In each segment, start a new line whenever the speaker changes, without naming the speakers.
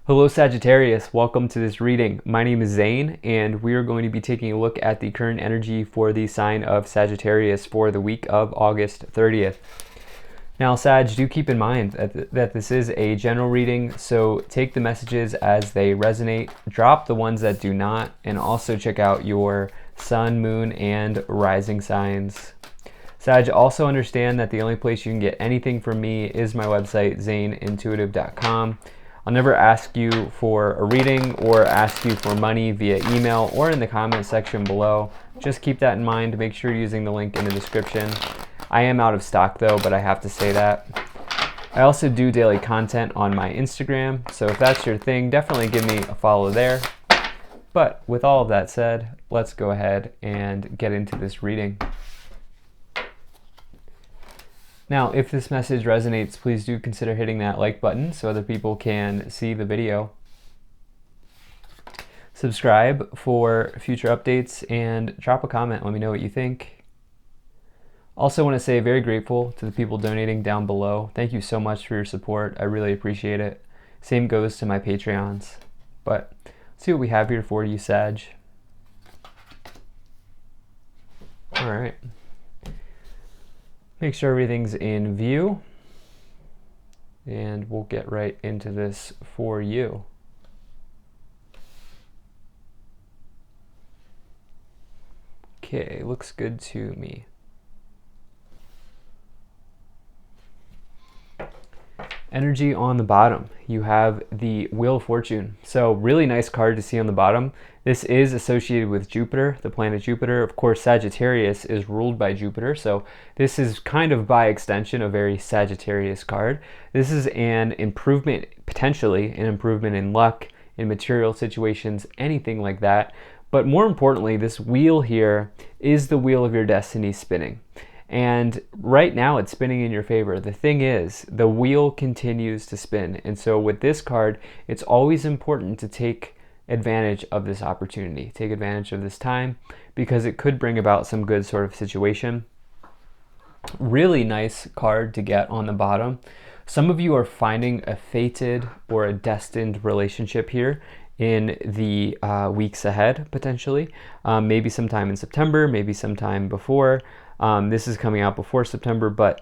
Hello Sagittarius, welcome to this reading. My name is Zane and we are going to be taking a look at the current energy for the sign of Sagittarius for the week of August 30th. Now Sag, do keep in mind that this is a general reading, so take the messages as they resonate, drop the ones that do not, and also check out your sun, moon, and rising signs. Sag, also understand that the only place you can get anything from me is my website, zaneintuitive.com. I'll never ask you for a reading or ask you for money via email or in the comment section below. Just keep that in mind. Make sure you're using the link in the description. I am out of stock though, but I have to say that. I also do daily content on my Instagram, so if that's your thing, definitely give me a follow there. But with all of that said, let's go ahead and get into this reading. Now, if this message resonates, please do consider hitting that like button so other people can see the video. Subscribe for future updates and drop a comment. Let me know what you think. Also want to say very grateful to the people donating down below. Thank you so much for your support. I really appreciate it. Same goes to my Patreons. But let's see what we have here for you, Sag. All right. Make sure everything's in view, and we'll get right into this for you. Okay, looks good to me. Energy on the bottom, you have the Wheel of Fortune. So really nice card to see on the bottom. This is associated with Jupiter, the planet Jupiter. Of course, Sagittarius is ruled by Jupiter, so this is kind of by extension a very Sagittarius card. This is an improvement, potentially an improvement in luck, in material situations, anything like that. But more importantly, this wheel here is the wheel of your destiny spinning. And right now it's spinning in your favor. The thing is, the wheel continues to spin. And so with this card, it's always important to take advantage of this opportunity, take advantage of this time, because it could bring about some good sort of situation. Really nice card to get on the bottom. Some of you are finding a fated or a destined relationship here in the weeks ahead, potentially. Maybe sometime in September, maybe sometime before. This is coming out before September, but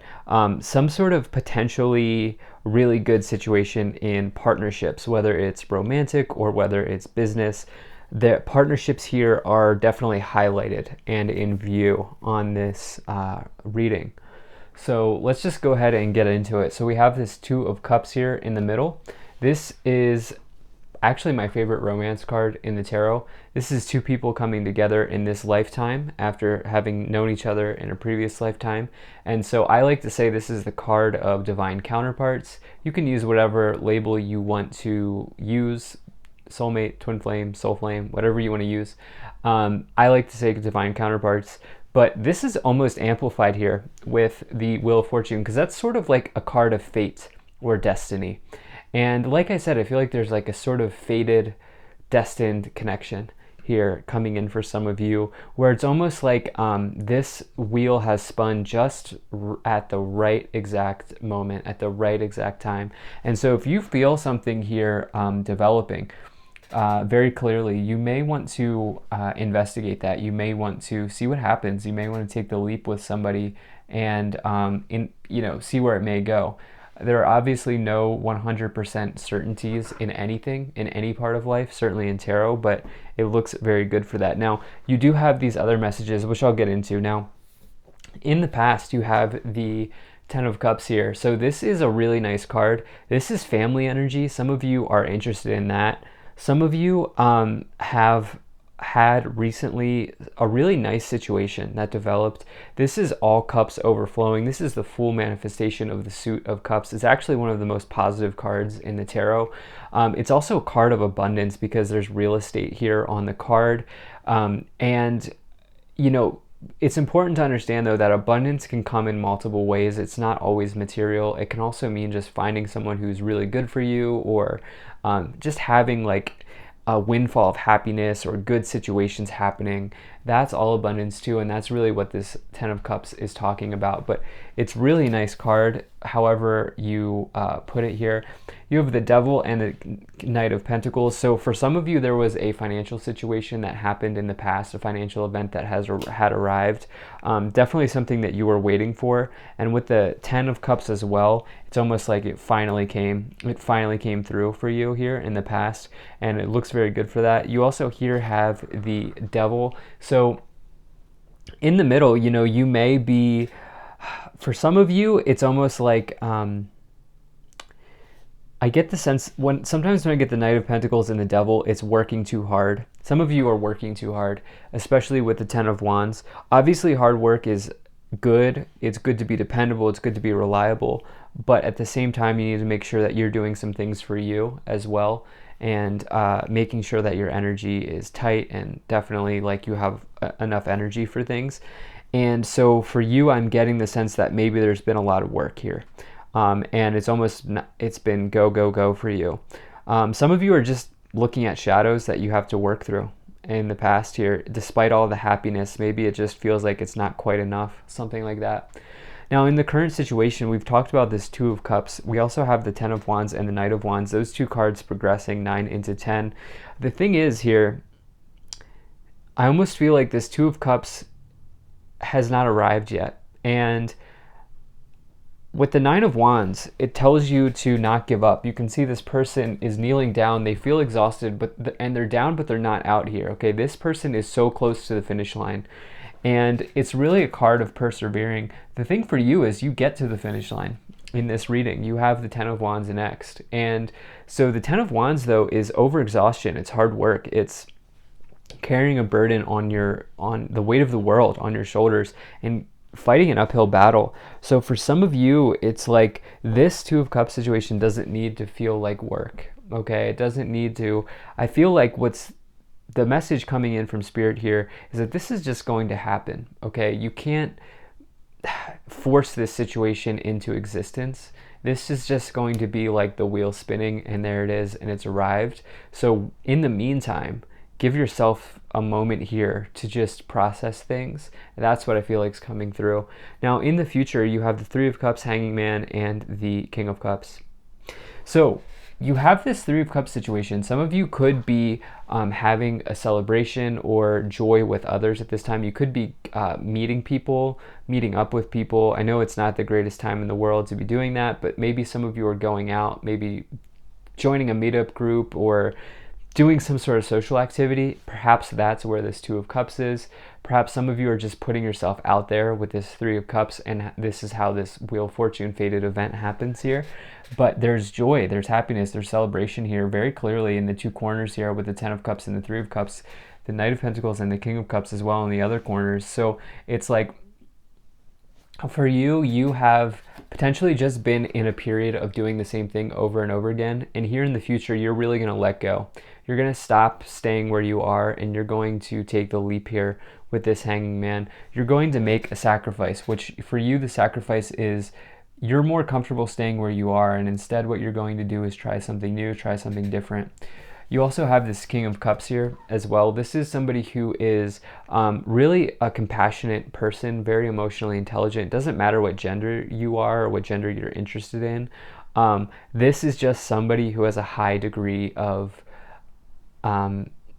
some sort of potentially really good situation in partnerships, whether it's romantic or whether it's business. The partnerships here are definitely highlighted and in view on this reading. So let's just go ahead and get into it. So we have this Two of Cups here in the middle. This is actually my favorite romance card in the tarot. This is two people coming together in this lifetime after having known each other in a previous lifetime. And so I like to say this is the card of divine counterparts. You can use whatever label you want to use, soulmate, twin flame, soul flame, whatever you want to use. I like to say divine counterparts, but this is almost amplified here with the Wheel of Fortune, because that's sort of like a card of fate or destiny. And like I said, I feel like there's like a sort of fated, destined connection here coming in for some of you, where it's almost like this wheel has spun just at the right exact moment, at the right exact time. And so if you feel something here developing very clearly, you may want to investigate that. You may want to see what happens. You may want to take the leap with somebody and see where it may go. There are obviously no 100% certainties in anything, in any part of life, certainly in tarot, but it looks very good for that. Now, you do have these other messages, which I'll get into. Now, in the past, you have the Ten of Cups here. So this is a really nice card. This is family energy. Some of you are interested in that. Some of you have had recently a really nice situation that developed. This is all cups overflowing. This is the full manifestation of the Suit of Cups. It's actually one of the most positive cards in the tarot. It's also a card of abundance because there's real estate here on the card. And it's important to understand though that abundance can come in multiple ways. It's not always material. It can also mean just finding someone who's really good for you, or just having like a windfall of happiness or good situations happening that's all abundance too, and that's really what this Ten of Cups is talking about. But it's really nice card, however you put it here. You have the Devil and the Knight of Pentacles. So for some of you, there was a financial situation that happened in the past, a financial event that had arrived. Definitely something that you were waiting for. And with the Ten of Cups as well, it's almost like it finally came through for you here in the past, and it looks very good for that. You also here have the Devil. So in the middle, you know, you may be, for some of you, it's almost like, I get the sense sometimes when I get the Knight of Pentacles and the Devil, it's working too hard. Some of you are working too hard, especially with the Ten of Wands. Obviously, hard work is good. It's good to be dependable. It's good to be reliable. But at the same time, you need to make sure that you're doing some things for you as well, and making sure that your energy is tight and definitely like you have enough energy for things. And so for you, I'm getting the sense that maybe there's been a lot of work here. And it's been go, go, go for you. Some of you are just looking at shadows that you have to work through in the past here. Despite all the happiness, maybe it just feels like it's not quite enough, something like that. Now, in the current situation, we've talked about this Two of Cups. We also have the Ten of Wands and the Knight of Wands, those two cards progressing 9 into 10. The thing is here, I almost feel like this Two of Cups has not arrived yet. And with the Nine of Wands, it tells you to not give up. You can see this person is kneeling down. They feel exhausted, and they're down, but they're not out here. Okay, this person is so close to the finish line. And it's really a card of persevering. The thing for you is you get to the finish line in this reading. You have the Ten of Wands next. And so the Ten of Wands, though, is overexhaustion. It's hard work. It's carrying a burden on the weight of the world on your shoulders and fighting an uphill battle. So for some of you, it's like this Two of Cups situation doesn't need to feel like work. Okay, it doesn't need to. I feel like what's the message coming in from Spirit here is that this is just going to happen. Okay, you can't force this situation into existence. This is just going to be like the wheel spinning, and there it is, and it's arrived. So in the meantime, give yourself a moment here to just process things. That's what I feel like is coming through. Now, in the future, you have the Three of Cups, Hanging Man, and the King of Cups. So you have this Three of Cups situation. Some of you could be having a celebration or joy with others at this time. You could be meeting people, meeting up with people. I know it's not the greatest time in the world to be doing that, but maybe some of you are going out, maybe joining a meetup group or doing some sort of social activity. Perhaps that's where this Two of Cups is. Perhaps some of you are just putting yourself out there with this Three of Cups, and this is how this Wheel of Fortune fated event happens here. But there's joy, there's happiness, there's celebration here very clearly in the two corners here with the Ten of Cups and the Three of Cups, the Knight of Pentacles and the King of Cups as well in the other corners. So it's like, for you, you have potentially just been in a period of doing the same thing over and over again. And here in the future, you're really going to let go. You're going to stop staying where you are, and you're going to take the leap here with this Hanging Man. You're going to make a sacrifice, which for you, the sacrifice is you're more comfortable staying where you are. And instead, what you're going to do is try something new, try something different. You also have this King of Cups here as well. This is somebody who is really a compassionate person, very emotionally intelligent. It doesn't matter what gender you are or what gender you're interested in. This is just somebody who has a high degree of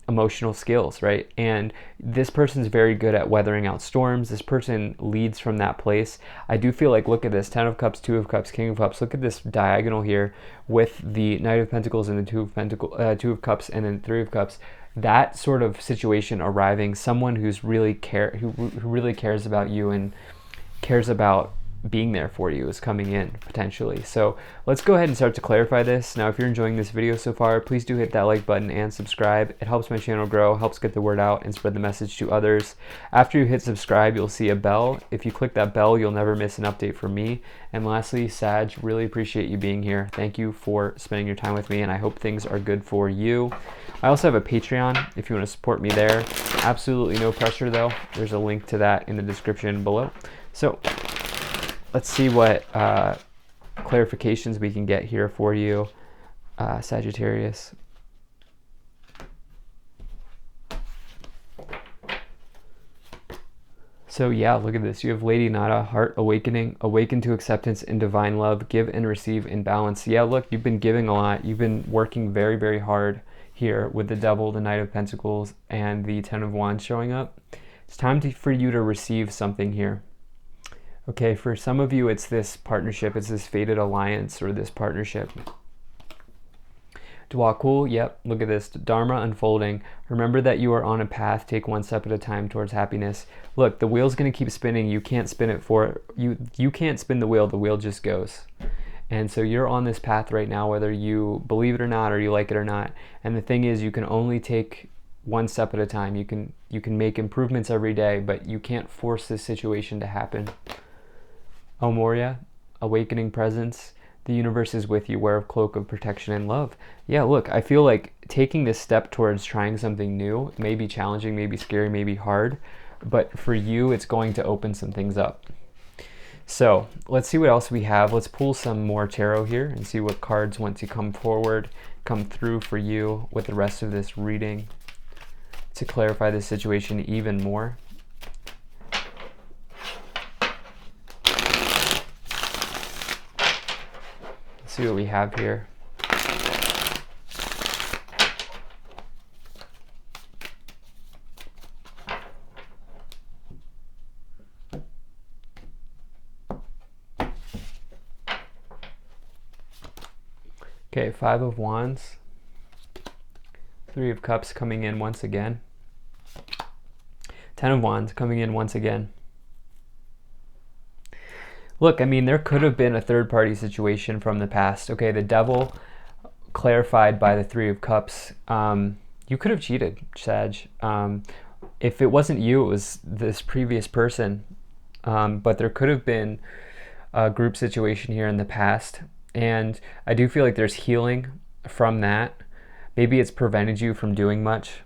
emotional skills, right? And this person's very good at weathering out storms. This person leads from that place. I do feel like, look at this, Ten of Cups, Two of Cups, King of Cups. Look at this diagonal here with the Knight of Pentacles and the Two of Cups and then Three of Cups. That sort of situation arriving, someone who's really who really cares about you and cares about being there for you is coming in potentially. So let's go ahead and start to clarify this. Now, if you're enjoying this video so far, please do hit that like button and subscribe. It helps my channel grow, helps get the word out and spread the message to others. After you hit subscribe, you'll see a bell. If you click that bell, you'll never miss an update from me. And lastly, Sag, really appreciate you being here. Thank you for spending your time with me, and I hope things are good for you. I also have a Patreon if you want to support me there. Absolutely no pressure though. There's a link to that in the description below. So let's see what clarifications we can get here for you, Sagittarius. So yeah, look at this. You have Lady Nada, heart awakening, awaken to acceptance and divine love, give and receive in balance. Yeah, look, you've been giving a lot. You've been working very, very hard here with the Devil, the Knight of Pentacles, and the Ten of Wands showing up. It's time for you to receive something here. Okay, for some of you, it's this partnership. It's this fated alliance or this partnership. Dwakul, yep, look at this. Dharma unfolding. Remember that you are on a path. Take one step at a time towards happiness. Look, the wheel's going to keep spinning. You can't spin it for you. You can't spin the wheel just goes. And so you're on this path right now, whether you believe it or not, or you like it or not. And the thing is, you can only take one step at a time. You can make improvements every day, but you can't force this situation to happen. Oh, Moria, awakening presence. The universe is with you. Wear a cloak of protection and love. Yeah, look, I feel like taking this step towards trying something new may be challenging, maybe scary, maybe hard, but for you, it's going to open some things up. So let's see what else we have. Let's pull some more tarot here and see what cards want to come forward, come through for you with the rest of this reading to clarify the situation even more. See what we have here. Okay, Five of Wands, Three of Cups coming in once again, Ten of Wands coming in once again. Look, I mean, there could have been a third-party situation from the past. Okay, the Devil clarified by the Three of Cups. You could have cheated, Sag. If it wasn't you, it was this previous person. But there could have been a group situation here in the past. And I do feel like there's healing from that. Maybe it's prevented you from doing much.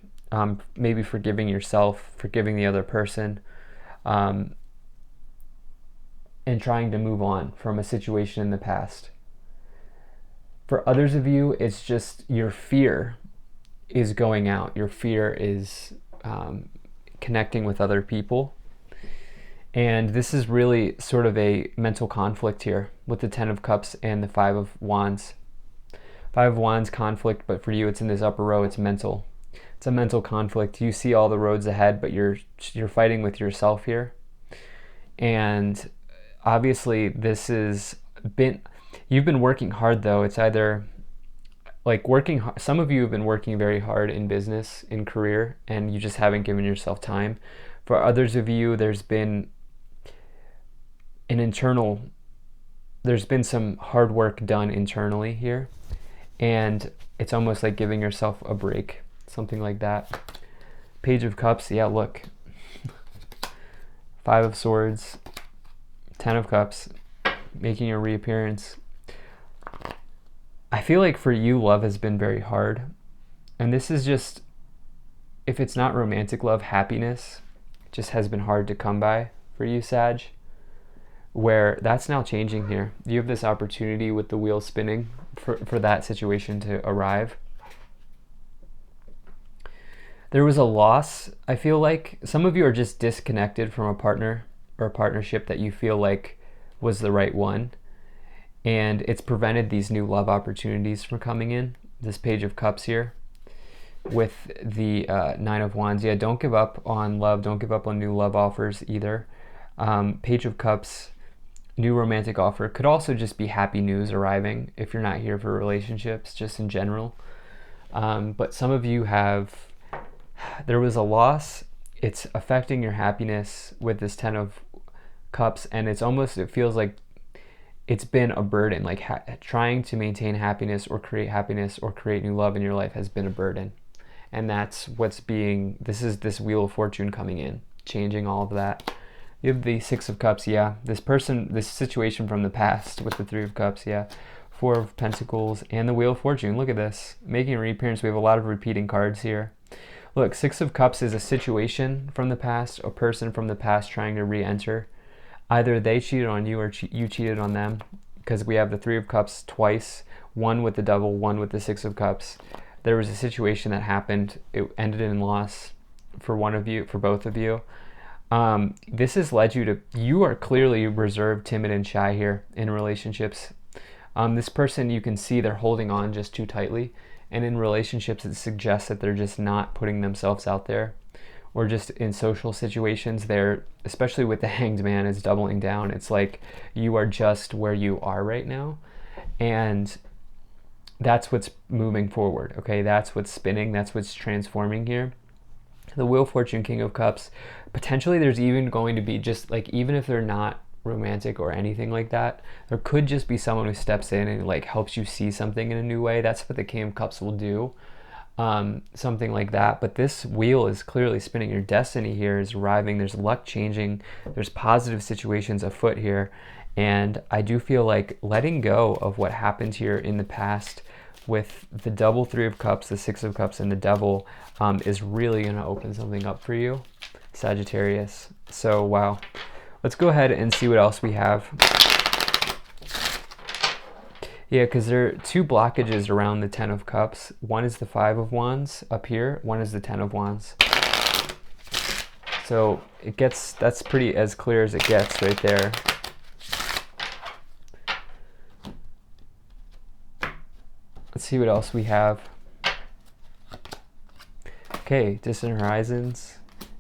Maybe forgiving yourself, forgiving the other person. And trying to move on from a situation in the past. For others of you, it's just your fear is going out. Your fear is connecting with other people. And this is really sort of a mental conflict here with the Ten of Cups and the Five of Wands. Five of Wands conflict, but for you, it's in this upper row. It's mental. It's a mental conflict. You see all the roads ahead, but you're fighting with yourself here. And obviously you've been working hard though. It's either like some of you have been working very hard in business, in career, and you just haven't given yourself time. For others of you, there's been some hard work done internally here, and it's almost like giving yourself a break, something like that. Page of Cups, yeah, look. Five of Swords, Ten of Cups, making a reappearance. I feel like for you, love has been very hard. And this is just, if it's not romantic love, happiness just has been hard to come by for you, Sag. Where that's now changing here. You have this opportunity with the wheel spinning for that situation to arrive. There was a loss. I feel like some of you are just disconnected from a partner or a partnership that you feel like was the right one, and it's prevented these new love opportunities from coming in. This Page of Cups here with the Nine of Wands. Yeah, don't give up on love. Don't give up on new love offers either. Page of Cups, new romantic offer. Could also just be happy news arriving if you're not here for relationships, just in general. But some of you there was a loss. It's affecting your happiness with this Ten of Cups, and it feels like it's been a burden. Like trying to maintain happiness or create new love in your life has been a burden. And that's this is this Wheel of Fortune coming in, changing all of that. You have the Six of Cups, yeah. This situation from the past with the Three of Cups, yeah. Four of Pentacles and the Wheel of Fortune. Look at this. Making a reappearance. We have a lot of repeating cards here. Look, Six of Cups is a situation from the past, a person from the past trying to re-enter. Either they cheated on you or you cheated on them, because we have the Three of Cups twice, one with the Devil, one with the Six of Cups. There was a situation that happened. It ended in loss for both of you. This has led you are clearly reserved, timid, and shy here in relationships. This person, you can see they're holding on just too tightly. And in relationships, it suggests that they're just not putting themselves out there. Or just in social situations, they're, especially with the Hanged Man, is doubling down. It's like you are just where you are right now. And that's what's moving forward, okay? That's what's spinning. That's what's transforming here. The Wheel of Fortune, King of Cups, potentially there's even going to be just like, even if they're not romantic or anything like that, there could just be someone who steps in and like helps you see something in a new way. That's what the King of Cups will do. Something like that. But this wheel is clearly spinning. Your destiny here is arriving. There's luck changing. There's positive situations afoot here. And I do feel like letting go of what happened here in the past with the double Three of Cups, the Six of Cups, and the Devil is really going to open something up for you, Sagittarius. So, wow. Let's go ahead and see what else we have. Yeah, because there are two blockages around the Ten of Cups. One is the Five of Wands up here. One is the Ten of Wands. So that's pretty as clear as it gets right there. Let's see what else we have. Okay, distant horizons,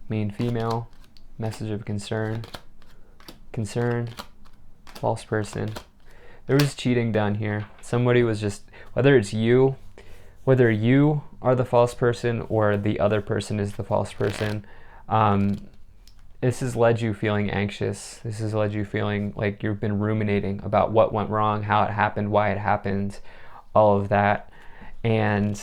main female, message of concern, false person. There was cheating done here. Somebody was just, whether you are the false person or the other person is the false person, this has led you feeling anxious. This has led you feeling like you've been ruminating about what went wrong, how it happened, why it happened, all of that. And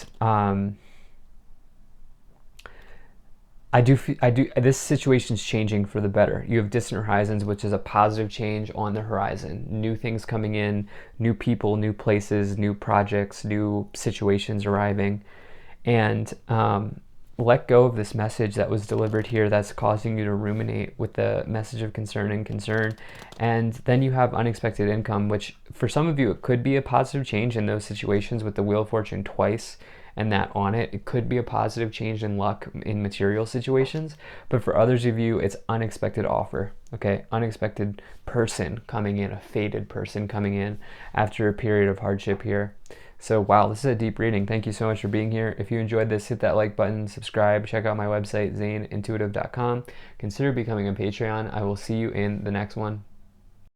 this situation's changing for the better. You have distant horizons, which is a positive change on the horizon. New things coming in, new people, new places, new projects, new situations arriving. And let go of this message that was delivered here that's causing you to ruminate with the message of concern. And then you have unexpected income, which for some of you, it could be a positive change in those situations with the Wheel of Fortune twice and that on it. It could be a positive change in luck in material situations. But for others of you, it's unexpected offer, okay? Unexpected person coming in, a fated person coming in after a period of hardship here. So, wow, this is a deep reading. Thank you so much for being here. If you enjoyed this, hit that like button, subscribe, check out my website, zaneintuitive.com. Consider becoming a Patreon. I will see you in the next one.